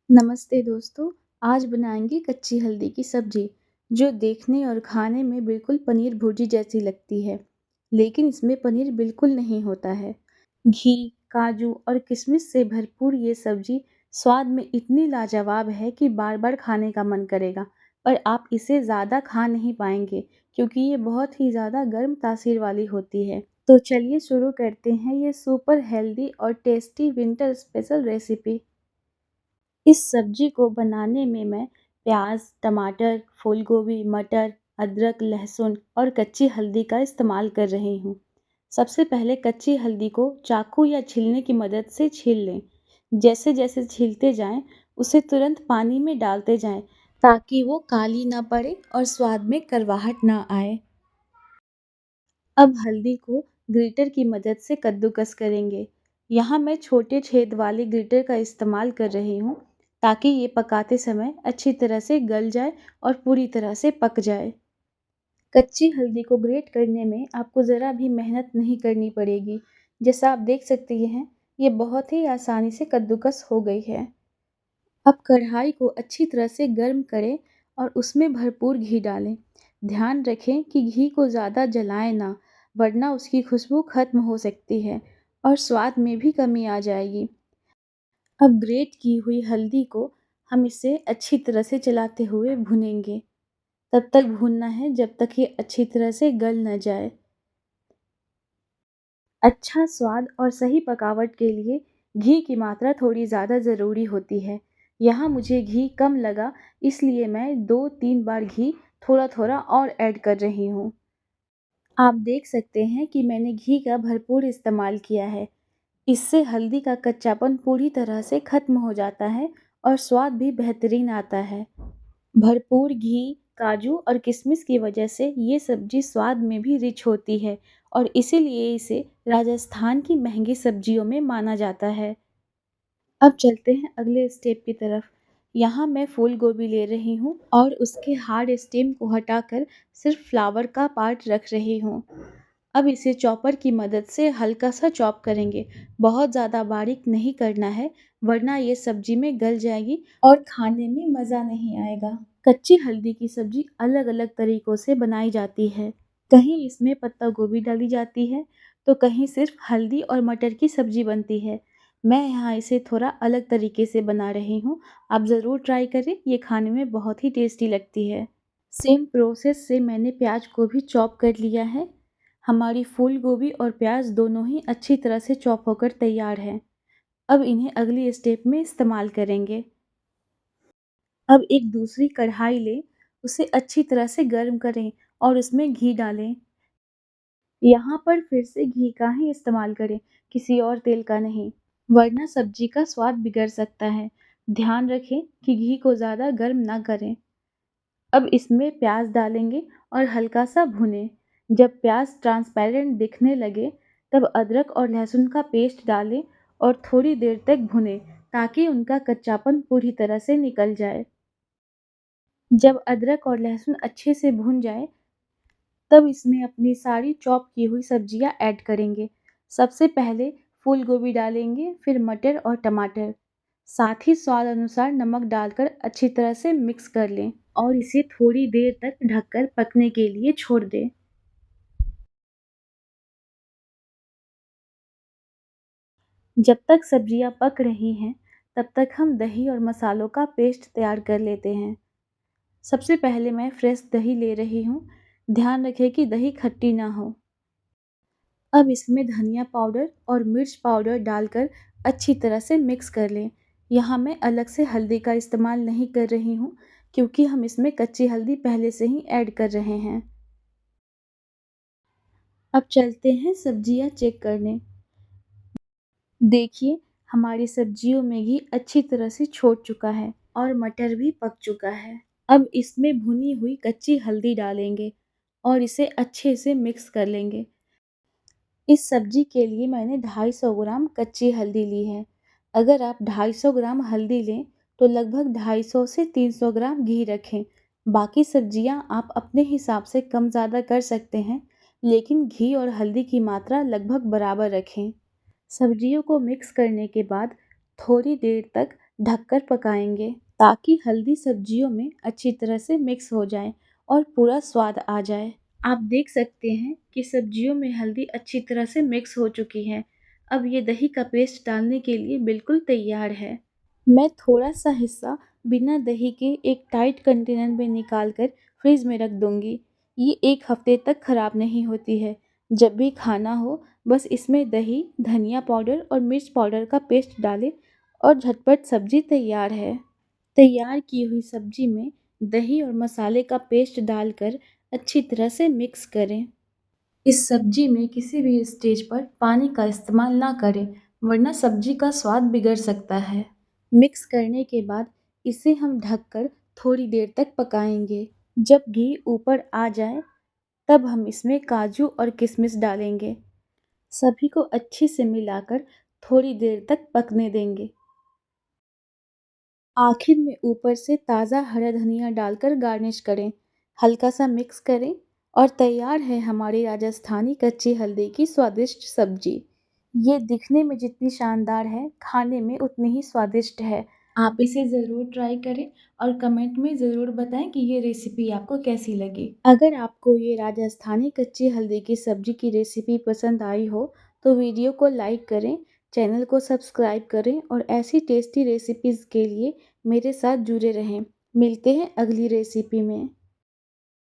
नमस्ते दोस्तों। आज बनाएंगे कच्ची हल्दी की सब्जी जो देखने और खाने में बिल्कुल पनीर भुर्जी जैसी लगती है, लेकिन इसमें पनीर बिल्कुल नहीं होता है। घी, काजू और किशमिश से भरपूर ये सब्जी स्वाद में इतनी लाजवाब है कि बार बार खाने का मन करेगा। पर आप इसे ज़्यादा खा नहीं पाएंगे क्योंकि ये बहुत ही ज़्यादा गर्म तासीर वाली होती है। तो चलिए शुरू करते हैं ये सुपर हेल्दी और टेस्टी विंटर स्पेशल रेसिपी। इस सब्जी को बनाने में मैं प्याज, टमाटर, फूल गोभी, मटर, अदरक, लहसुन और कच्ची हल्दी का इस्तेमाल कर रही हूँ। सबसे पहले कच्ची हल्दी को चाकू या छीलने की मदद से छील लें। जैसे जैसे छीलते जाएं, उसे तुरंत पानी में डालते जाएं ताकि वो काली ना पड़े और स्वाद में करवाहट ना आए। अब हल्दी को ग्रेटर की मदद से कद्दूकस करेंगे। यहाँ मैं छोटे छेद वाले ग्रेटर का इस्तेमाल कर रही हूँ ताकि ये पकाते समय अच्छी तरह से गल जाए और पूरी तरह से पक जाए। कच्ची हल्दी को ग्रेट करने में आपको ज़रा भी मेहनत नहीं करनी पड़ेगी। जैसा आप देख सकते हैं, ये बहुत ही आसानी से कद्दूकस हो गई है। अब कढ़ाई को अच्छी तरह से गर्म करें और उसमें भरपूर घी डालें। ध्यान रखें कि घी को ज़्यादा जलाएं ना, वरना उसकी खुशबू खत्म हो सकती है और स्वाद में भी कमी आ जाएगी। अब ग्रेट की हुई हल्दी को हम इसे अच्छी तरह से चलाते हुए भूनेंगे। तब तक भूनना है जब तक ये अच्छी तरह से गल न जाए। अच्छा स्वाद और सही पकावट के लिए घी की मात्रा थोड़ी ज़्यादा ज़रूरी होती है। यहाँ मुझे घी कम लगा, इसलिए मैं 2-3 बार घी थोड़ा-थोड़ा और ऐड कर रही हूँ। आप देख सकते हैं कि मैंने घी का भरपूर इस्तेमाल किया है। इससे हल्दी का कच्चापन पूरी तरह से खत्म हो जाता है और स्वाद भी बेहतरीन आता है। भरपूर घी, काजू और किशमिश की वजह से ये सब्जी स्वाद में भी रिच होती है और इसीलिए इसे राजस्थान की महंगी सब्जियों में माना जाता है। अब चलते हैं अगले स्टेप की तरफ। यहाँ मैं फूल गोभी ले रही हूँ और उसके हार्ड स्टेम को हटाकर सिर्फ फ्लावर का पार्ट रख रही हूँ। अब इसे चॉपर की मदद से हल्का सा चॉप करेंगे। बहुत ज़्यादा बारीक नहीं करना है, वरना ये सब्जी में गल जाएगी और खाने में मज़ा नहीं आएगा। कच्ची हल्दी की सब्जी अलग अलग तरीकों से बनाई जाती है। कहीं इसमें पत्ता गोभी डाली जाती है, तो कहीं सिर्फ हल्दी और मटर की सब्जी बनती है। मैं यहाँ इसे थोड़ा अलग तरीके से बना रही हूँ। आप ज़रूर ट्राई करें, ये खाने में बहुत ही टेस्टी लगती है। सेम प्रोसेस से मैंने प्याज को भी चॉप कर लिया है। हमारी फूल गोभी और प्याज दोनों ही अच्छी तरह से चॉप होकर तैयार हैं। अब इन्हें अगली स्टेप में इस्तेमाल करेंगे। अब एक दूसरी कढ़ाई लें, उसे अच्छी तरह से गर्म करें और उसमें घी डालें। यहाँ पर फिर से घी का ही इस्तेमाल करें, किसी और तेल का नहीं, वरना सब्जी का स्वाद बिगड़ सकता है। ध्यान रखें कि घी को ज़्यादा गर्म ना करें। अब इसमें प्याज डालेंगे और हल्का सा भुनें। जब प्याज ट्रांसपेरेंट दिखने लगे, तब अदरक और लहसुन का पेस्ट डालें और थोड़ी देर तक भुनें ताकि उनका कच्चापन पूरी तरह से निकल जाए। जब अदरक और लहसुन अच्छे से भुन जाए, तब इसमें अपनी सारी चॉप की हुई सब्जियां ऐड करेंगे। सबसे पहले फूल गोभी डालेंगे, फिर मटर और टमाटर। साथ ही स्वाद अनुसार नमक डालकर अच्छी तरह से मिक्स कर लें और इसे थोड़ी देर तक ढककर पकने के लिए छोड़ दें। जब तक सब्जियां पक रही हैं, तब तक हम दही और मसालों का पेस्ट तैयार कर लेते हैं। सबसे पहले मैं फ्रेश दही ले रही हूँ। ध्यान रखें कि दही खट्टी ना हो। अब इसमें धनिया पाउडर और मिर्च पाउडर डालकर अच्छी तरह से मिक्स कर लें। यहाँ मैं अलग से हल्दी का इस्तेमाल नहीं कर रही हूँ क्योंकि हम इसमें कच्ची हल्दी पहले से ही ऐड कर रहे हैं। अब चलते हैं सब्जियाँ चेक करने। देखिए, हमारी सब्जियों में घी अच्छी तरह से छोड़ चुका है और मटर भी पक चुका है। अब इसमें भुनी हुई कच्ची हल्दी डालेंगे और इसे अच्छे से मिक्स कर लेंगे। इस सब्जी के लिए मैंने 250 ग्राम कच्ची हल्दी ली है। अगर आप 250 ग्राम हल्दी लें तो लगभग 250 से 300 ग्राम घी रखें। बाकी सब्जियां आप अपने हिसाब से कम ज़्यादा कर सकते हैं, लेकिन घी और हल्दी की मात्रा लगभग बराबर रखें। सब्जियों को मिक्स करने के बाद थोड़ी देर तक ढककर पकाएंगे ताकि हल्दी सब्जियों में अच्छी तरह से मिक्स हो जाए और पूरा स्वाद आ जाए। आप देख सकते हैं कि सब्जियों में हल्दी अच्छी तरह से मिक्स हो चुकी है। अब ये दही का पेस्ट डालने के लिए बिल्कुल तैयार है। मैं थोड़ा सा हिस्सा बिना दही के एक टाइट कंटेनर में निकाल कर फ्रिज में रख दूंगी। ये 1 हफ्ते तक खराब नहीं होती है। जब भी खाना हो बस इसमें दही, धनिया पाउडर और मिर्च पाउडर का पेस्ट डालें और झटपट सब्जी तैयार है। तैयार की हुई सब्जी में दही और मसाले का पेस्ट डालकर अच्छी तरह से मिक्स करें। इस सब्जी में किसी भी स्टेज पर पानी का इस्तेमाल ना करें, वरना सब्जी का स्वाद बिगड़ सकता है। मिक्स करने के बाद इसे हम ढककर थोड़ी देर तक पकाएंगे। जब घी ऊपर आ जाए तब हम इसमें काजू और किशमिश डालेंगे। सभी को अच्छे से मिलाकर थोड़ी देर तक पकने देंगे। आखिर में ऊपर से ताज़ा हरा धनिया डालकर गार्निश करें। हल्का सा मिक्स करें और तैयार है हमारी राजस्थानी कच्ची हल्दी की स्वादिष्ट सब्जी। ये दिखने में जितनी शानदार है, खाने में उतनी ही स्वादिष्ट है। आप इसे ज़रूर ट्राई करें और कमेंट में ज़रूर बताएं कि ये रेसिपी आपको कैसी लगी। अगर आपको ये राजस्थानी कच्ची हल्दी की सब्जी की रेसिपी पसंद आई हो तो वीडियो को लाइक करें, चैनल को सब्सक्राइब करें और ऐसी टेस्टी रेसिपीज़ के लिए मेरे साथ जुड़े रहें। मिलते हैं अगली रेसिपी में।